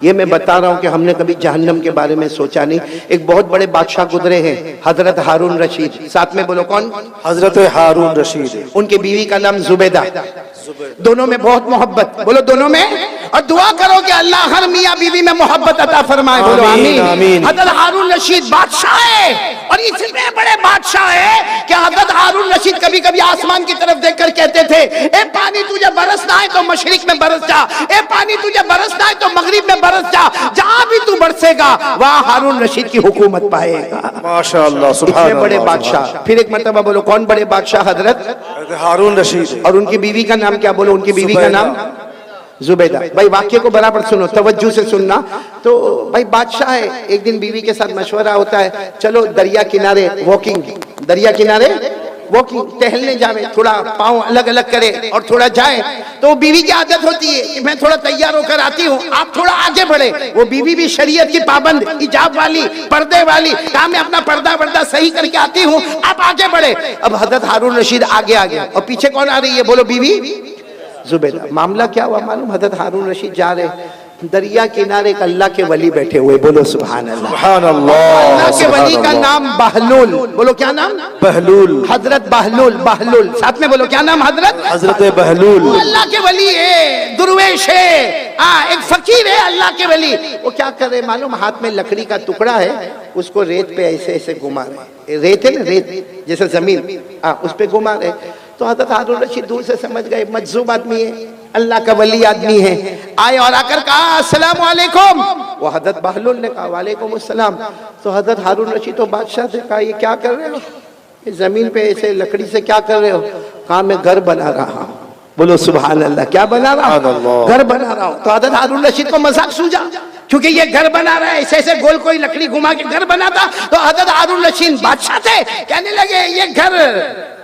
ये मैं बता रहा हूँ कि हमने कभी जहन्नम के बारे में सोचा नहीं। एक बहुत बड़े बादशाह गुजरे हैं, हजरत हारून रशीद। साथ में बोलो कौन? हजरत हारून रशीद। उनकी बीवी का नाम जुबैदा। दोनों में बहुत मोहब्बत, बोलो दोनों में। और दुआ करो कि अल्लाह हर मियाँ बीवी में मोहब्बत अता फरमाए, बोलो आमीन आमीन। हजरत हारून रशीद बादशाह है और इतने बड़े बादशाह है कि हजरत हारून रशीद कभी कभी आसमान की तरफ देखकर कहते थे, ए पानी तुझे बरसना है तो मशरिक में बरस जा, ए पानी तुझे बरसना है तो मगरिब में बरस जा, जहां भी तू बरसेगा वहां हारून रशीद की हुकूमत पाएगा। माशाअल्लाह, सुभान अल्लाह। बड़े बादशाह। फिर एक मर्तबा बोलो कौन बड़े बादशाह? हजरत हारून रशीद। और उनकी बीवी का नाम क्या? बोलो उनकी बीवी का नाम जुबैदा। भाई वाक्य को बराबर सुनो, तवज्जो से सुनना। तो भाई बादशाह है, एक दिन बीवी के साथ मशवरा होता है, चलो दरिया किनारे वॉकिंग, दरिया किनारे वॉकिंग, टहलने जावे, थोड़ा पाँव अलग अलग करे और थोड़ा जाए। तो बीवी की आदत होती है कि मैं थोड़ा तैयार होकर आती हूँ, आप थोड़ा आगे बढ़े। वो बीवी भी शरीयत की पाबंद, हिजाब वाली, पर्दे वाली, कहा मैं अपना पर्दा सही करके आती हूँ, आप आगे बढ़े। अब हजरत हारून रशीद आगे आ गया और पीछे कौन आ रही है? बोलो बीवी जुबैदा। मामला क्या हुआ मालूम? हजरत हारून रशीद जा रहे, दरिया किनारे एक अल्लाह के वली बैठे हुए, बोलो सुभान अल्लाह सुभान अल्लाह। अल्लाह के वली का नाम बहलूल, बोलो क्या नाम? बहलूल। हजरत बहलूल, बहलूल साथ में बोलो क्या नाम? हजरत बहलूल। अल्लाह के वली है, दुर्वेश है, एक फकीर है, अल्लाह के वली। वो क्या कर रहे मालूम? हाथ में लकड़ी का टुकड़ा है, उसको रेत पे ऐसे ऐसे घुमा रहे। रेत है ना, रेत जैसे जमीन, उस पे घुमा रहे। तो हजरत हारून रशीद दूर से समझ गए मजजूब आदमी है, अल्लाह का वली आदमी है। आए और आकर कहा अस्सलाम वालेकुम। वो हजरत बहलूल ने कहा वालेकुम अस्सलाम। तो हजरत हारून रशीद तो बादशाह से कहा ये क्या कर रहे हो? ये जमीन पे ऐसे लकड़ी से क्या कर रहे हो? कहा मैं घर बना रहा हूँ, बोलो सुभान अल्लाह। क्या बना रहा हूँ? घर बना रहा हूँ। तो हजरत हारून रशीद को मजाक सूझा, क्योंकि ये घर बना रहा है, ऐसे ऐसे गोल कोई लकड़ी घुमा के घर बनाता। तो हजरत हारून रशीद बादशाह थे, कहने लगे ये घर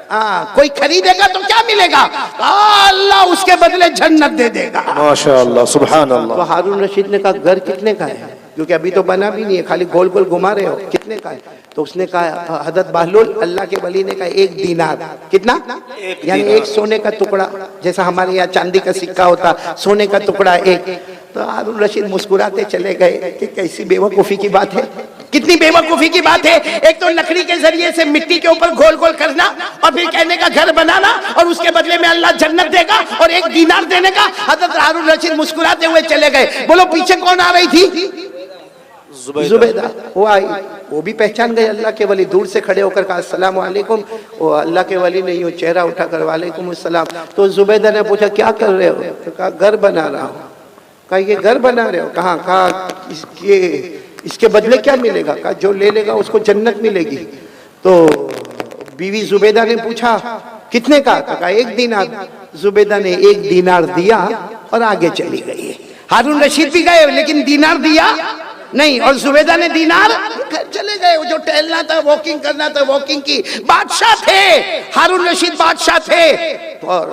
कोई खरीदेगा तो क्या मिलेगा? अल्लाह उसके बदले जन्नत दे देगा। माशाअल्लाह, सुभान अल्लाह। तो हारून रशीद ने कहा घर कितने का है? क्योंकि अभी तो बना भी नहीं है, खाली गोल गोल घुमा रहे हो, कितने का है? तो उसने कहा, हजरत बहलूल अल्लाह के वली ने कहा 1 दीनार। कितना? यानी 1 सोने का टुकड़ा, जैसा हमारे यहाँ चांदी का सिक्का होता, सोने का टुकड़ा 1। तो हारून रशीद मुस्कुराते चले गए कि कैसी बेवकूफी की बात है, कितनी बेवकूफी की बात है। एक तो लकड़ी के जरिए से मिट्टी के ऊपर गोल गोल करना और फिर कहने का घर बनाना और उसके बदले में अल्लाह जन्नत देगा और 1 दीनार देने का। हजरत हारून रशीद मुस्कुराते हुए चले गए। बोलो पीछे कौन आ रही थी? जुबैदा। वो आई, वो भी पहचान गए अल्लाह के वली, दूर से खड़े होकर कहा अस्सलाम वालेकुम। वो अल्लाह के वली ने यूं चेहरा उठाकर वालेकुम अस्सलाम। तो जुबैदा ने पूछा क्या कर रहे हो? तो कहा घर बना रहा हूँ। कहा ये घर बना रहे हो? कहाँ? कहा इसके बदले क्या मिलेगा? कहा जो ले लेगा उसको जन्नत मिलेगी। तो बीवी जुबैदा ने पूछा कितने का? कहा 1 दीनार। जुबैदा ने 1 दीनार दिया और आगे चली गई। हारून रशीद भी गए लेकिन दीनार दिया नहीं, और जुबैदा ने दीनार घर चले गए। जो टहलना था, वॉकिंग करना था, वॉकिंग की। बादशाह थे, हारून रशीद बादशाह थे और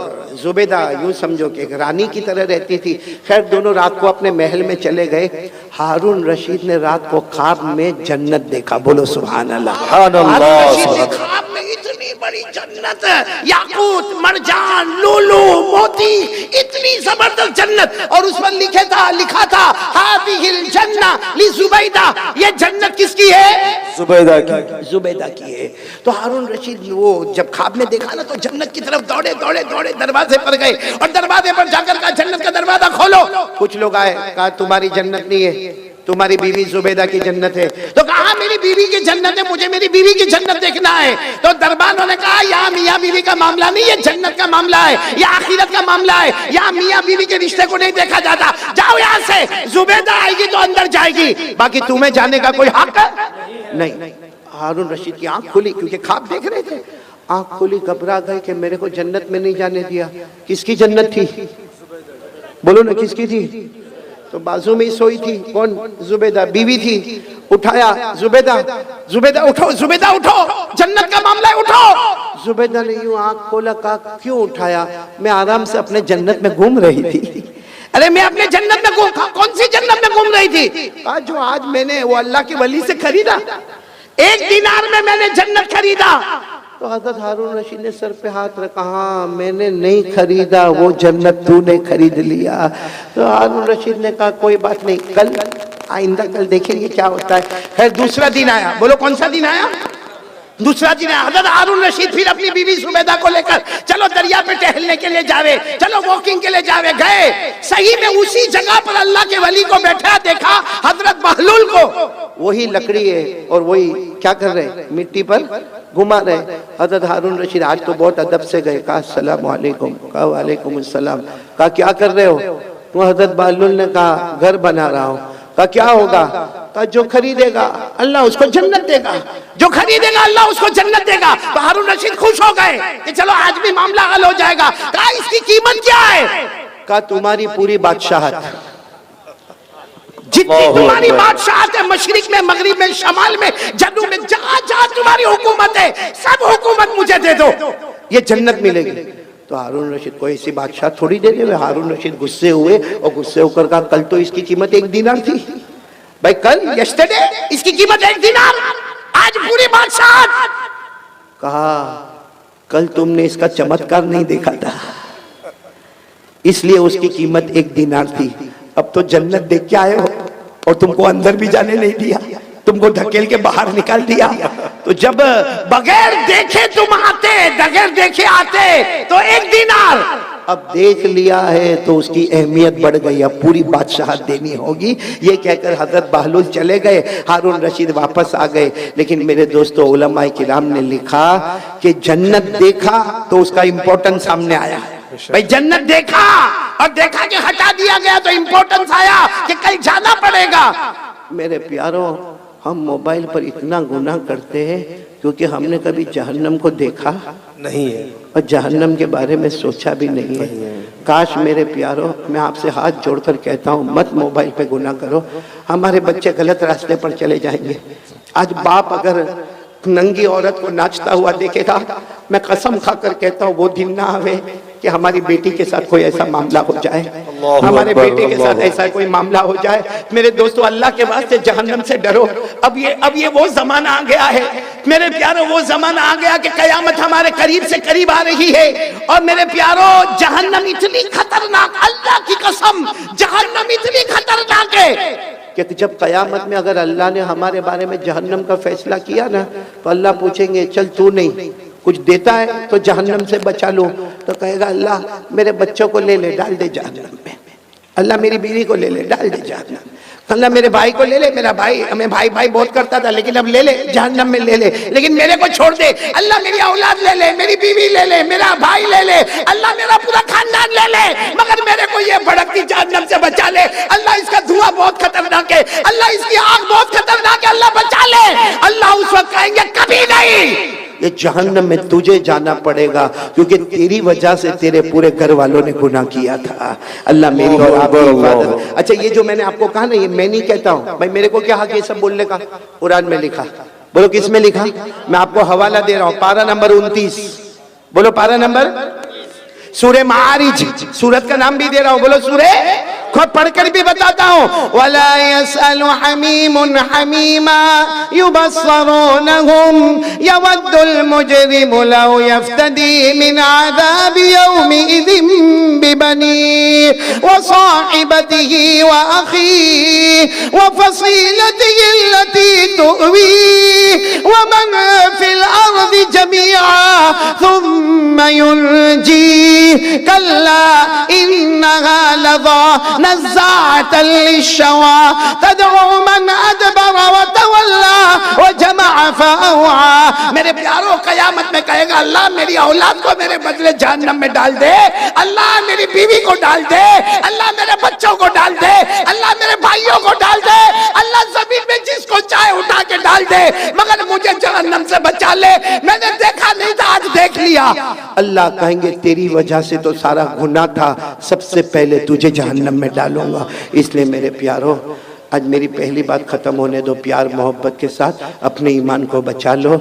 जुबैदा यूं समझो कि एक रानी की तरह रहती थी। खैर दोनों रात को अपने महल में चले गए। हारून रशीद ने रात को ख्वाब में जन्नत देखा, बोलो सुभान अल्लाह। ख्वाब में इतनी बड़ी जन्नत, याकूत, मरजान, लूलू, मोती, इतनी जबरदस्त जन्नत, और उस पर लिखा था हादिहिल जन्ना ली जुबैदा। ये जन्नत किसकी है? जुबैदा की। जुबैदा की है। तो हारून रशीद वो जब ख्वाब में देखा ना, तो जन्नत की तरफ दौड़े दौड़े दौड़े दरवाजे पर गए और दरवाजे पर जाकर कहा जन्नत का दरवाजा खोलो। कुछ लोग आए, कहा तुम्हारी जन्नत नहीं है, तुम्हारी बीवी जुबैदा की जन्नत है। तो कहा मेरी बीवी की जन्नत है, मुझे मेरी बीवी की जन्नत देखना है। तो दरबारों ने कहा यहाँ मियाँ बीवी का मामला नहीं, ये जन्नत का मामला है, ये आखिरत का मामला है, यहाँ मियाँ बीवी के रिश्ते को नहीं देखा जाता। जाओ यहाँ से, जुबैदा आएगी तो अंदर जाएगी, बाकी तुम्हें जाने का कोई हक नहीं। हारून रशीद की आंख खुली, क्योंकि ख्वाब देख रहे थे। आंख खुली, घबरा गए कि मेरे को जन्नत में नहीं जाने दिया। किसकी जन्नत थी? बोलो ना किसकी थी? तो बाजू में ही सोई थी। कौन? जुबैदा बीवी थी। उठाया, जुबैदा जुबैदा उठो, जुबैदा उठो, जन्नत का मामला है, उठो। जुबैदा ने यूं आंख खोला, कहा क्यों उठाया? मैं आराम से अपने जन्नत में घूम रही थी। अरे मैं अपने जन्नत में कौन सी जन्नत में घूम रही थी? कहा जो आज मैंने वो अल्लाह के वली से खरीदा, 1 दीनार में मैंने जन्नत खरीदा। तो हजरत हारून रशीद ने सर पे हाथ रखा, हाँ मैंने नहीं खरीदा, वो जन्नत तूने खरीद लिया। तो हारून रशीद ने कहा कोई बात नहीं, कल आइंदा कल देखेंगे क्या होता है। खैर दूसरा दिन आया, बोलो कौन सा दिन आया? दूसरा दिन आया। हजरत हारून रशीद फिर अपनी बीवी सुबैदा को लेकर चलो दरिया पे टहलने के लिए जावे, चलो वॉकिंग के लिए जावे। गए, सही में उसी जगह पर अल्लाह के वली को बैठा देखा, हजरत बहलूल को। वही लकड़ी है और वही क्या कर रहे, मिट्टी पर घुमा रहे। हजरत हारून रशीद आज तो बहुत अदब से गए, कहा अस्सलाम वालेकुम, कहा वालेकुम अस्सलाम। कहा क्या कर रहे हो? तो हजरत बहलूल ने कहा घर बना रहा हूँ। कहा क्या होगा? कहा जो खरीदेगा अल्लाह उसको जन्नत देगा, जो खरीदेगा अल्लाह उसको जन्नत देगा। तो हारून रशीद खुश हो गए कि चलो आज भी मामला हल हो जाएगा। कहा इसकी कीमत क्या है? कहा तुम्हारी पूरी बादशाहत, जितनी तुम्हारी बादशाहत है, मशरिक में, मगरिब में, शमाल में, जन्नत में, जहां जहां तुम्हारी हुकूमत है सब हुकूमत मुझे दे दो, ये जन्नत मिलेगी। तो हारून रशीद को ऐसी बादशाह थोड़ी दे दे। हारून रशीद गुस्से हुए और गुस्से होकर कहा कल तो इसकी कीमत 1 दीनार थी भाई, कल यस्टरडे इसकी कीमत 1 दीनार, आज पूरी बादशाह। कहा कल तुमने इसका चमत्कार नहीं देखा था, इसलिए उसकी कीमत 1 दीनार थी। अब तो जन्नत देख के आए हो और तुमको अंदर भी जाने नहीं दिया, तुमको धकेल के बाहर निकाल दिया। तो जब बगैर देखे तुम आते, बगैर देखे आते तो 1 दीनार, अब देख लिया है तो उसकी अहमियत बढ़ गई, अब पूरी बादशाहत देनी होगी। ये कहकर हजरत बहलूल चले गए, हारून रशीद वापस आ गए। लेकिन मेरे दोस्तों उलमाए किराम ने लिखा कि जन्नत देखा तो उसका इंपॉर्टेंस सामने आया। भाई जन्नत देखा और देखा कि हटा दिया गया तो इंपॉर्टेंस आया कि कल जाना पड़ेगा। मेरे प्यारों, हम मोबाइल पर इतना गुनाह करते हैं क्योंकि हमने कभी जहन्नम को देखा नहीं है और जहन्नम के बारे में सोचा भी नहीं है। काश मेरे प्यारों, मैं आपसे हाथ जोड़कर कहता हूँ मत मोबाइल पे गुनाह करो, हमारे बच्चे गलत रास्ते पर चले जाएंगे। आज बाप अगर नंगी औरत को नाचता हुआ देखेगा, मैं कसम खाकर कहता हूँ वो दिन ना आवे कि हमारी बेटी के साथ कोई ऐसा मामला हो जाए, हमारे बेटे के साथ ऐसा कोई मामला हो जाए। मेरे दोस्तों अल्लाह के वास्ते जहन्नम से डरो। अब ये वो जमाना आ गया है मेरे प्यारों, वो जमाना आ गया कि कयामत हमारे करीब से करीब आ रही है। और मेरे प्यारों जहन्नम इतनी खतरनाक, अल्लाह की कसम जहन्नम इतनी खतरनाक है कि जब कयामत में अगर अल्लाह ने हमारे बारे में जहन्नम का फैसला किया ना तो अल्लाह पूछेंगे चल तू नहीं कुछ देता है तो जहन्नम से बचा लो। तो कहेगा अल्लाह मेरे बच्चों को ले ले डाल दे जहन्नम में, अल्लाह मेरी बीवी को ले ले डाल दे जहन्नम, अल्लाह मेरे भाई को ले ले, मेरा भाई हमें भाई भाई बहुत करता था लेकिन अब ले ले जहन्नम में ले ले, लेकिन मेरे को छोड़ दे, अल्लाह मेरी औलाद ले ले, मेरी बीवी ले ले, मेरा भाई ले ले, अल्लाह मेरा पूरा खानदान ले ले, मगर मेरे को ये भड़कती जहन्नम से बचा ले, अल्लाह इसका धुआं बहुत खतरनाक है, अल्लाह इसकी आग बहुत खतरनाक है, अल्लाह बचा ले। अल्लाह उस वक्त कहेंगे कभी नहीं, ये जहन्नम में तुझे जाना पड़ेगा क्योंकि तेरी वजह से तेरे पूरे घर वालों ने गुनाह किया था। अल्लाह मेरी और आपकी हिफाजत। अच्छा ये जो मैंने आपको कहा ना, ये मैं नहीं कहता हूँ भाई, मेरे को क्या हक ये सब बोलने का? कुरान में लिखा, बोलो किस में लिखा? मैं आपको हवाला दे रहा हूँ, पारा नंबर 29, बोलो पारा नंबर, सूरे मारिज, सूरत का नाम भी दे रहा हूँ, बोलो सूरे, खुद पढ़कर भी बताता हूँ। वला यसअलु हमीमुन हमीमा युबस्सरूनहुम यवद्दुल मुजरिमु लौ यफ्तदी मिन अज़ाबि यौमिइज़िन बिबनी व साहिबतिही व अखी व फसीलतिही अल्लती तुवी व मन फिल अर्दि जमीआ थुम्मा युनजी कल्ला इन्नहा लज़ा नज़्ज़ाअतन लिश्शवा तदउ मन अदबर व तवल्ला व जमअ फअवा। मेरे प्यारों कयामत में कहेगा अल्लाह मेरी औलाद को मेरे बदले जहन्नम में डाल दे, अल्लाह मेरी बीवी को डाल दे, अल्लाह मेरे बच्चों को डाल दे, अल्लाह मेरे भाइयों को डाल दे, अल्लाह जमीन में जिसको चाहे उठा के डाल दे, मगर मुझे जहन्नम से बचा ले, मैंने देखा नहीं था आज देख लिया। अल्लाह कहेंगे तेरी वजह से तो सारा गुनाह था, सबसे पहले तुझे जहन्नम में डालूंगा। इसलिए मेरे प्यारों आज मेरी पहली बात खत्म होने दो, प्यार मोहब्बत के साथ अपने ईमान को बचा लो।